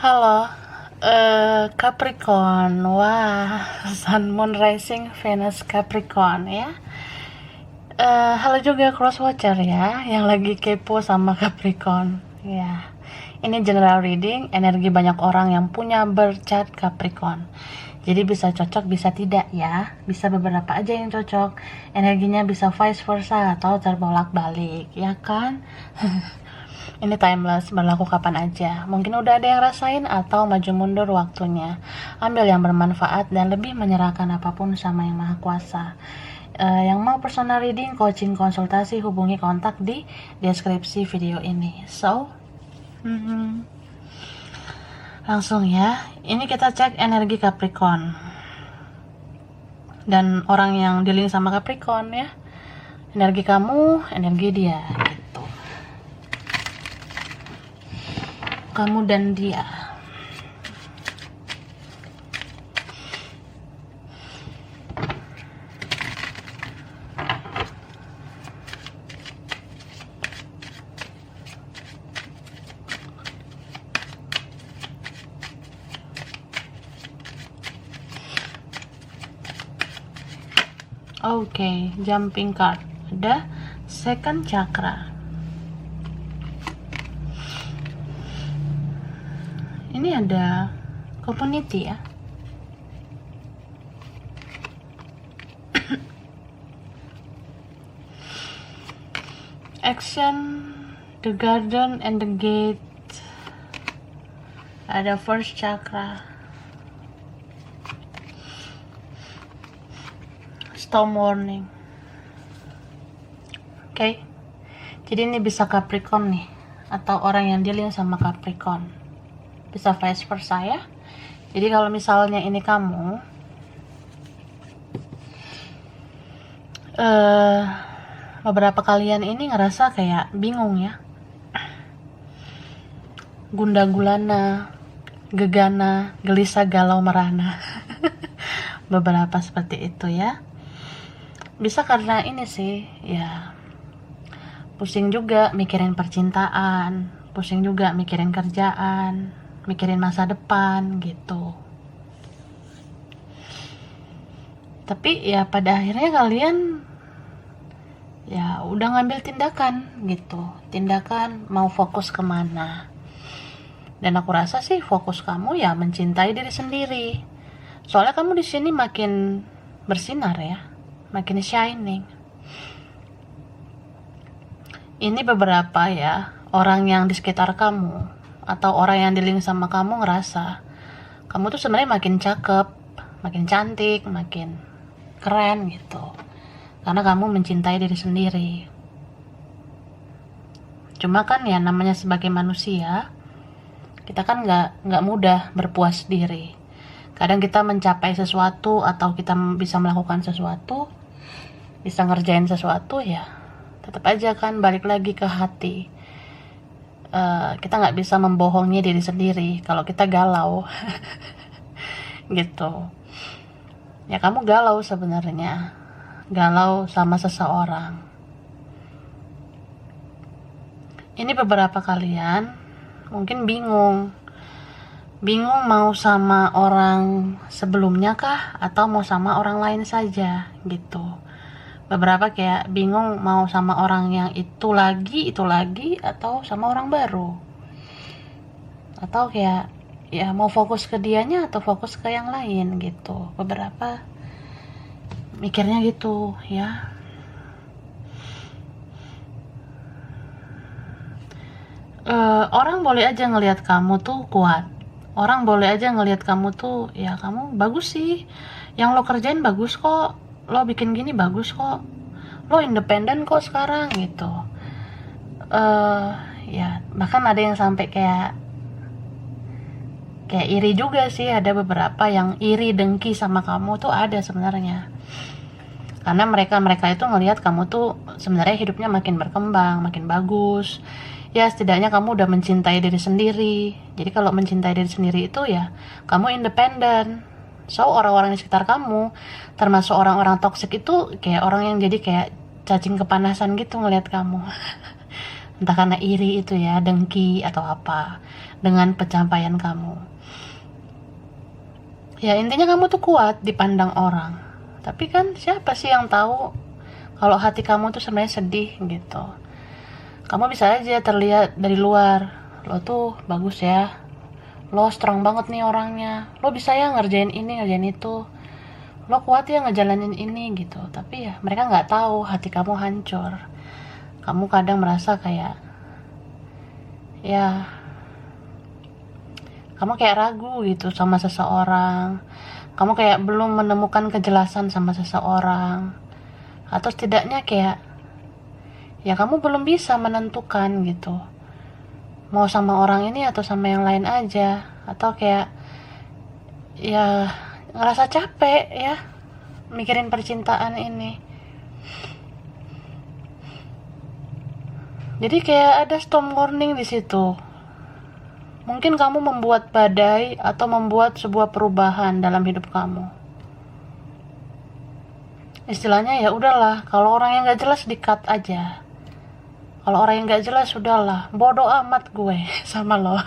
Halo, Capricorn. Wah, Sun Moon Rising Venus Capricorn ya. Halo juga cross watcher ya, yang lagi kepo sama Capricorn. Ya, ini general reading, energi banyak orang yang punya birth chart Capricorn. Jadi bisa cocok, bisa tidak ya. Bisa beberapa aja yang cocok. Energinya bisa vice versa atau terbolak-balik, ya kan? Ini timeless, berlaku kapan aja. Mungkin udah ada yang rasain atau maju mundur waktunya. Ambil yang bermanfaat dan lebih menyerahkan apapun sama Yang Maha Kuasa. Yang mau personal reading, coaching, konsultasi, hubungi kontak di deskripsi video ini. So, langsung ya. Ini kita cek energi Capricorn. Dan orang yang dealing sama Capricorn ya. Energi kamu, energi dia. Kamu dan dia. Oke, jumping card. Ada second chakra. Ini ada community ya. Action, the garden and the gate. Ada first chakra. Storm warning. Oke. Jadi ini bisa Capricorn nih, atau orang yang dealing sama Capricorn. Bisa vice versa ya. Jadi kalau misalnya ini kamu beberapa kalian ini ngerasa kayak bingung ya, gundah gulana, gegana, gelisah, galau, merana. Beberapa seperti itu ya. Bisa karena ini sih ya, pusing juga mikirin percintaan, pusing juga mikirin kerjaan, mikirin masa depan gitu. Tapi ya pada akhirnya kalian ya udah ngambil tindakan gitu. Tindakan mau fokus kemana. Dan aku rasa sih fokus kamu ya mencintai diri sendiri. Soalnya kamu di sini makin bersinar ya, makin shining. Ini beberapa ya orang yang di sekitar kamu atau orang yang dealing sama kamu ngerasa kamu tuh sebenarnya makin cakep, makin cantik, makin keren gitu. Karena kamu mencintai diri sendiri. Cuma kan ya namanya sebagai manusia, kita kan nggak mudah berpuas diri. Kadang kita mencapai sesuatu atau kita bisa melakukan sesuatu, bisa ngerjain sesuatu ya, tetap aja kan balik lagi ke hati. Kita nggak bisa membohongi diri sendiri kalau kita galau. Gitu ya, kamu galau sebenarnya, galau sama seseorang. Ini beberapa kalian mungkin bingung mau sama orang sebelumnya kah atau mau sama orang lain saja gitu. Beberapa kayak bingung mau sama orang yang itu lagi atau sama orang baru, atau kayak ya mau fokus ke dianya atau fokus ke yang lain gitu. Beberapa mikirnya gitu ya. Orang boleh aja ngelihat kamu tuh kuat, orang boleh aja ngelihat kamu tuh ya kamu bagus sih, yang lo kerjain bagus kok, lo bikin gini bagus kok, lo independen kok sekarang gitu. Ya bahkan ada yang sampai kayak iri juga sih. Ada beberapa yang iri, dengki sama kamu tuh ada sebenarnya, karena mereka itu ngelihat kamu tuh sebenarnya hidupnya makin berkembang, makin bagus. Ya setidaknya kamu udah mencintai diri sendiri. Jadi kalau mencintai diri sendiri itu ya kamu independen. So orang-orang di sekitar kamu, termasuk orang-orang toksik itu kayak orang yang jadi kayak cacing kepanasan gitu ngelihat kamu. entah karena iri itu ya, dengki atau apa dengan pencapaian kamu. Ya intinya kamu tuh kuat dipandang orang, tapi kan siapa sih yang tahu kalau hati kamu tuh sebenarnya sedih gitu. Kamu bisa aja terlihat dari luar, lo tuh bagus ya, lo strong banget nih orangnya, lo bisa ya ngerjain ini ngerjain itu, lo kuat ya ngejalanin ini gitu. Tapi ya mereka nggak tahu hati kamu hancur. Kamu kadang merasa kayak ya kamu kayak ragu gitu sama seseorang, kamu kayak belum menemukan kejelasan sama seseorang, atau setidaknya kayak ya kamu belum bisa menentukan gitu mau sama orang ini atau sama yang lain aja, atau kayak ya ngerasa capek ya mikirin percintaan ini. Jadi kayak ada storm warning di situ. Mungkin kamu membuat badai atau membuat sebuah perubahan dalam hidup kamu. Istilahnya ya udahlah, kalau orang yang gak jelas di-cut aja. Kalau orang yang gak jelas udahlah, bodoh amat gue sama lo.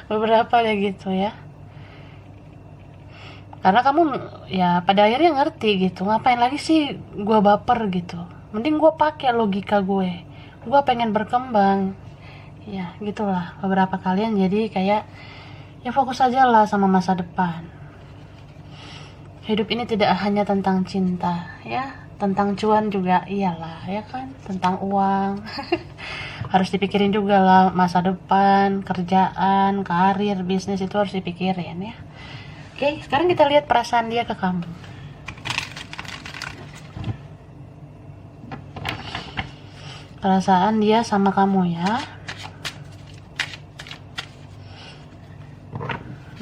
Beberapa ya gitu ya. Karena kamu ya pada akhirnya ngerti gitu, ngapain lagi sih gue baper gitu. Mending gue pakai logika gue. Gue pengen berkembang. Ya gitulah beberapa kalian, jadi kayak ya fokus aja lah sama masa depan. Hidup ini tidak hanya tentang cinta ya, tentang cuan juga iyalah ya kan, tentang uang. Harus dipikirin juga lah masa depan, kerjaan, karir, bisnis itu harus dipikirin ya. Oke, sekarang kita lihat perasaan dia ke kamu. Perasaan dia sama kamu ya.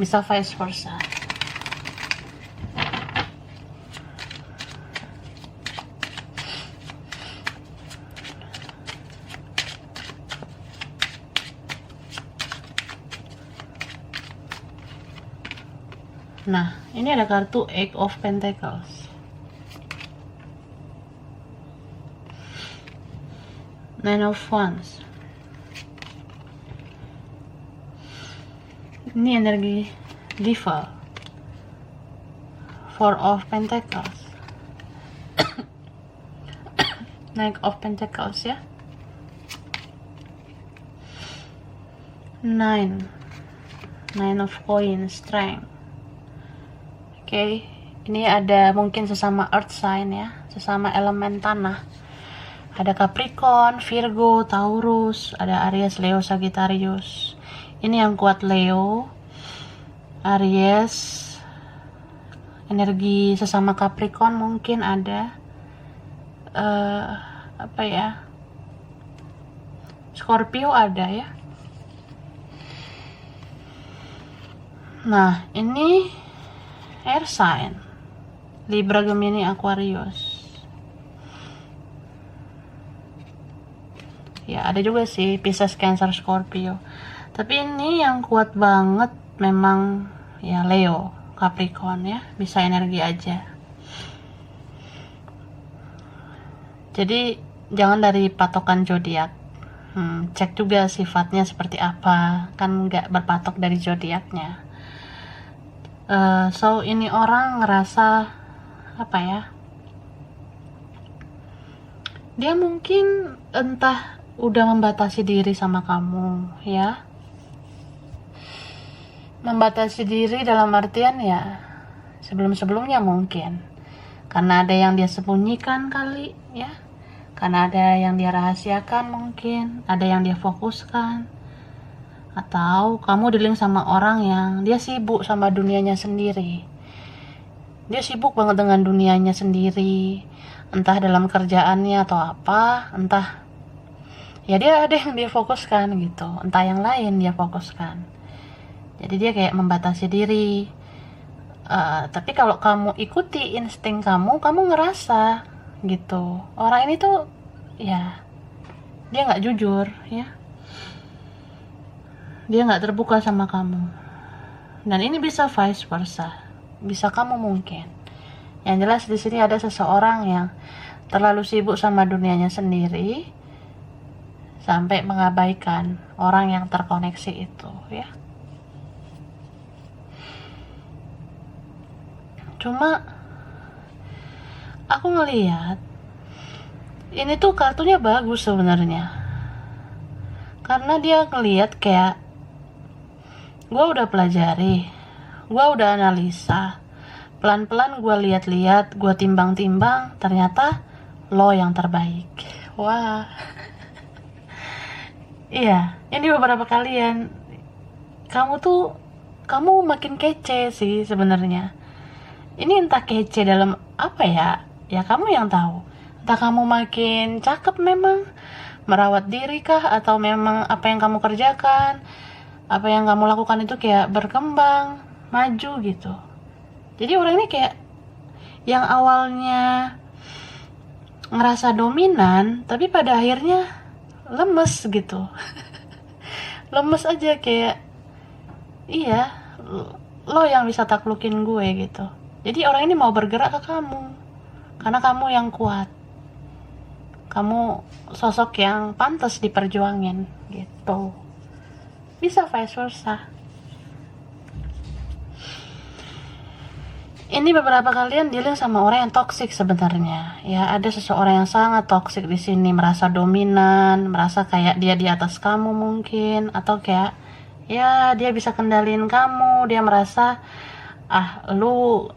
Bisa vice versa. Nah, ini ada kartu Eight of Pentacles. Nine of Wands. Ini energi Devil. Four of Pentacles. Nine of Pentacles ya. Nine of Coins, Strength. Oke, ini ada mungkin sesama earth sign ya, sesama elemen tanah. Ada Capricorn, Virgo, Taurus, ada Aries, Leo, Sagittarius. Ini yang kuat Leo, Aries, energi sesama Capricorn mungkin ada. Apa ya? Scorpio ada ya. Nah, ini air sign, Libra, Gemini, Aquarius. Ya ada juga sih Pisces, Cancer, Scorpio. Tapi ini yang kuat banget memang ya Leo, Capricorn ya, bisa energi aja. Jadi jangan dari patokan zodiak. Cek juga sifatnya seperti apa, kan nggak berpatok dari zodiaknya. So ini orang ngerasa apa ya, dia mungkin entah udah membatasi diri sama kamu ya, membatasi diri dalam artian ya sebelum-sebelumnya mungkin karena ada yang dia sembunyikan kali ya, karena ada yang dia rahasiakan, mungkin ada yang dia fokuskan. Atau kamu dealing sama orang yang dia sibuk sama dunianya sendiri. Dia sibuk banget dengan dunianya sendiri, entah dalam kerjaannya atau apa, entah ya dia ada yang dia fokuskan gitu, entah yang lain dia fokuskan. Jadi dia kayak membatasi diri. Tapi kalau kamu ikuti insting kamu ngerasa gitu, orang ini tuh ya dia nggak jujur ya, dia nggak terbuka sama kamu. Dan ini bisa vice versa, bisa kamu mungkin. Yang jelas di sini ada seseorang yang terlalu sibuk sama dunianya sendiri, sampai mengabaikan orang yang terkoneksi itu ya. Cuma aku ngelihat ini tuh kartunya bagus sebenarnya, karena dia ngelihat kayak gue udah pelajari, gue udah analisa, pelan-pelan gue lihat-lihat, gue timbang-timbang, ternyata lo yang terbaik. Wah. Iya, ini beberapa kalian kamu makin kece sih sebenarnya. Ini entah kece dalam apa ya? Ya kamu yang tahu. Entah kamu makin cakep memang, merawat diri kah, atau memang apa yang kamu kerjakan, apa yang kamu lakukan itu kayak berkembang, maju gitu. Jadi orang ini kayak yang awalnya ngerasa dominan, tapi pada akhirnya lemes gitu. Lemes aja kayak, iya, lo yang bisa taklukin gue gitu. Jadi orang ini mau bergerak ke kamu, karena kamu yang kuat. Kamu sosok yang pantas diperjuangin gitu. Bisa vice versa. Ini beberapa kalian dealing sama orang yang toksik sebenarnya. Ya, ada seseorang yang sangat toksik di sini, merasa dominan, merasa kayak dia di atas kamu mungkin, atau kayak ya dia bisa kendaliin kamu, dia merasa lu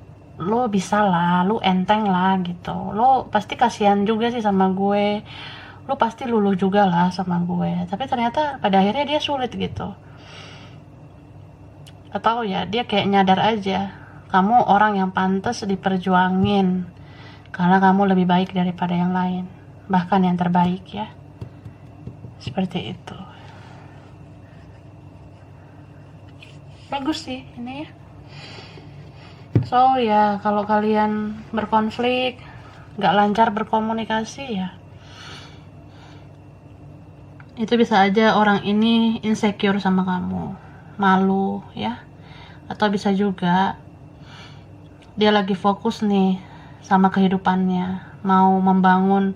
bisa lah, lu enteng lah gitu. Lu pasti kasihan juga sih sama gue. Lu pasti luluh juga lah sama gue. Tapi ternyata pada akhirnya dia sulit gitu. Atau ya dia kayak nyadar aja, kamu orang yang pantas diperjuangin karena kamu lebih baik daripada yang lain, bahkan yang terbaik ya. Seperti itu. Bagus sih ini ya. So ya, kalau kalian berkonflik, gak lancar berkomunikasi ya, itu bisa aja orang ini insecure sama kamu, malu ya. Atau bisa juga dia lagi fokus nih sama kehidupannya, mau membangun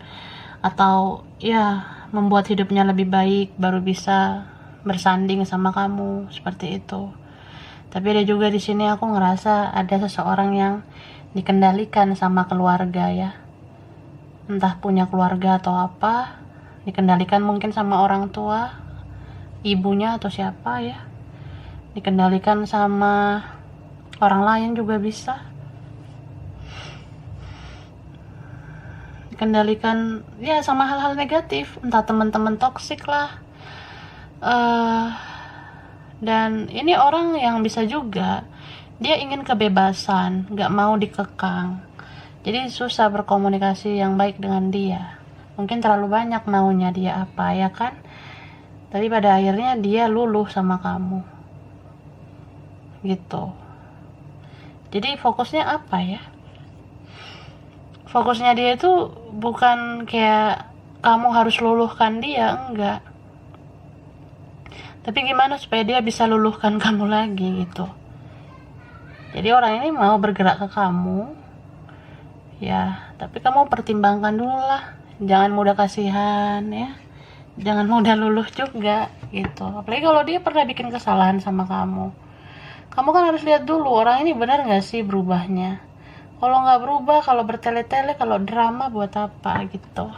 atau ya membuat hidupnya lebih baik, baru bisa bersanding sama kamu, seperti itu. Tapi ada juga di sini aku ngerasa ada seseorang yang dikendalikan sama keluarga ya, entah punya keluarga atau apa, dikendalikan mungkin sama orang tua, ibunya atau siapa ya, dikendalikan sama orang lain juga bisa, dikendalikan ya sama hal-hal negatif, entah teman-teman toksik lah. Dan ini orang yang bisa juga dia ingin kebebasan, gak mau dikekang, jadi susah berkomunikasi yang baik dengan dia. Mungkin terlalu banyak maunya dia apa ya kan, tapi pada akhirnya dia luluh sama kamu gitu. Jadi fokusnya apa ya? Fokusnya dia itu bukan kayak kamu harus luluhkan dia, enggak. Tapi gimana supaya dia bisa luluhkan kamu lagi gitu. Jadi orang ini mau bergerak ke kamu ya, tapi kamu pertimbangkan dulu lah. Jangan mudah kasihan ya, jangan mudah luluh juga gitu. Apalagi kalau dia pernah bikin kesalahan sama kamu kan harus lihat dulu orang ini benar gak sih berubahnya. Kalau gak berubah, kalau bertele-tele, kalau drama buat apa gitu.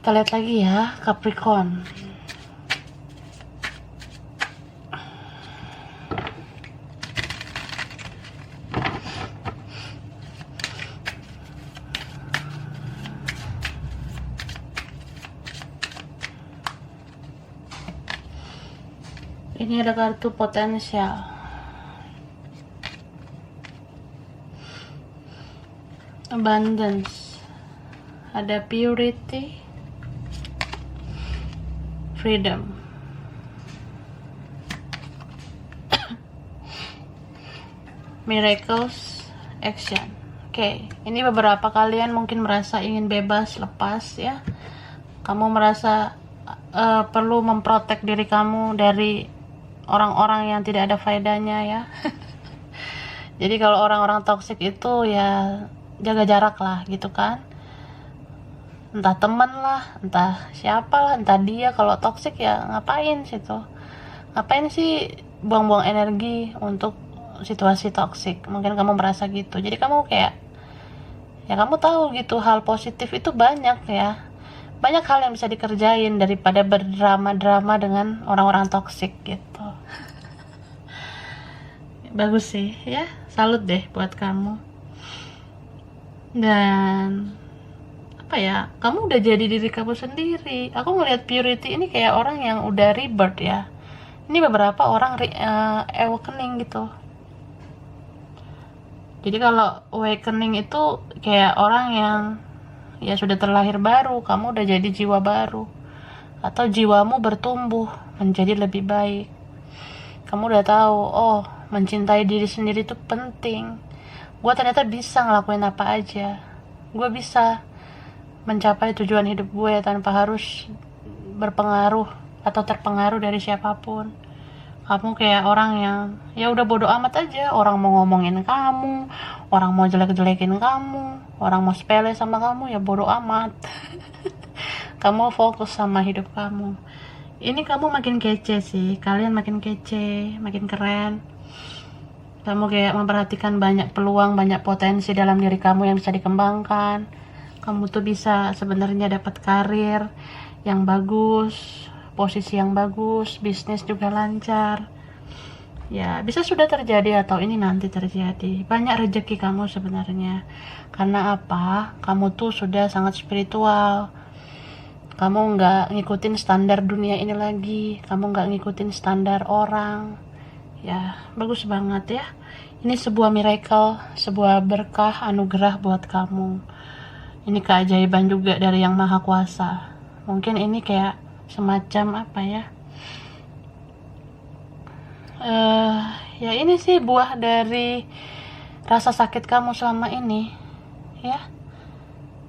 Kita lihat lagi ya Capricorn. Ini ada kartu potensial, abundance, ada purity, freedom, miracles, action. Oke, ini beberapa kalian mungkin merasa ingin bebas, lepas ya. Kamu merasa perlu memprotek diri kamu dari orang-orang yang tidak ada faedahnya ya. Jadi kalau orang-orang toksik itu ya jaga jarak lah gitu kan. entah temen lah, entah siapa lah, entah dia. Kalau toxic ya ngapain situ, ngapain sih buang-buang energi untuk situasi toxic. Mungkin kamu merasa gitu, jadi kamu kayak, ya kamu tahu gitu, hal positif itu banyak ya, banyak hal yang bisa dikerjain daripada berdrama-drama dengan orang-orang toxic gitu. Bagus sih ya, salut deh buat kamu. Dan apa ya, kamu udah jadi diri kamu sendiri. Aku ngelihat Purity ini kayak orang yang udah rebirth ya. Ini beberapa orang awakening gitu. Jadi kalau awakening itu kayak orang yang ya sudah terlahir baru, kamu udah jadi jiwa baru, atau jiwamu bertumbuh menjadi lebih baik. Kamu udah tahu, oh mencintai diri sendiri itu penting. Gue ternyata bisa ngelakuin apa aja. Gue bisa mencapai tujuan hidup gue tanpa harus berpengaruh atau terpengaruh dari siapapun. Kamu kayak orang yang ya udah bodo amat aja, orang mau ngomongin kamu, orang mau jelek-jelekin kamu, orang mau sepele sama kamu, ya bodo amat. Kamu fokus sama hidup kamu. Ini kamu makin kece sih, kalian makin kece, makin keren. Kamu kayak memperhatikan banyak peluang, banyak potensi dalam diri kamu yang bisa dikembangkan. Kamu tuh bisa sebenarnya dapat karir yang bagus, posisi yang bagus, bisnis juga lancar. Ya, bisa sudah terjadi atau ini nanti terjadi. Banyak rezeki kamu sebenarnya. Karena apa? Kamu tuh sudah sangat spiritual. Kamu nggak ngikutin standar dunia ini lagi. Kamu nggak ngikutin standar orang. Ya, bagus banget ya. Ini sebuah miracle, sebuah berkah anugerah buat kamu. Ini keajaiban juga dari Yang Maha Kuasa. Mungkin ini kayak semacam apa ya? Ya ini sih buah dari rasa sakit kamu selama ini, ya.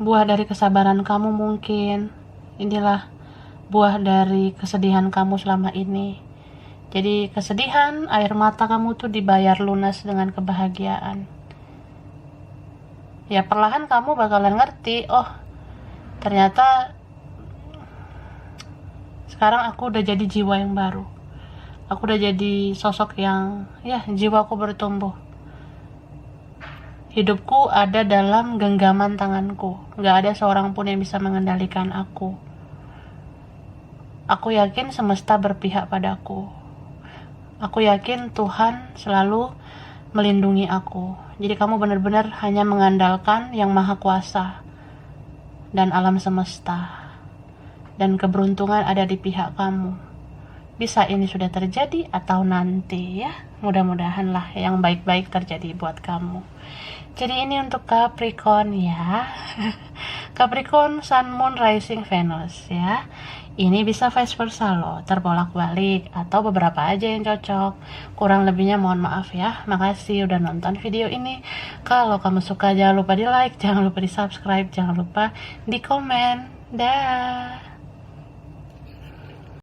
Buah dari kesabaran kamu mungkin. Inilah buah dari kesedihan kamu selama ini. Jadi kesedihan, air mata kamu tuh dibayar lunas dengan kebahagiaan. Ya perlahan kamu bakalan ngerti, oh ternyata sekarang aku udah jadi jiwa yang baru. Aku udah jadi sosok yang, ya jiwaku bertumbuh. Hidupku ada dalam genggaman tanganku. Gak ada seorang pun yang bisa mengendalikan aku. Aku yakin semesta berpihak padaku. Aku yakin Tuhan selalu melindungi aku. Jadi kamu benar-benar hanya mengandalkan Yang Maha Kuasa dan alam semesta. Dan keberuntungan ada di pihak kamu. Bisa ini sudah terjadi atau nanti ya. Mudah-mudahan lah yang baik-baik terjadi buat kamu. Jadi ini untuk Capricorn ya. Capricorn, Sun, Moon, Rising, Venus ya. Ini bisa vice versa loh, terbolak-balik atau beberapa aja yang cocok. Kurang lebihnya mohon maaf ya. Makasih udah nonton video ini. Kalau kamu suka jangan lupa di like, jangan lupa di subscribe, jangan lupa di komen. Dah.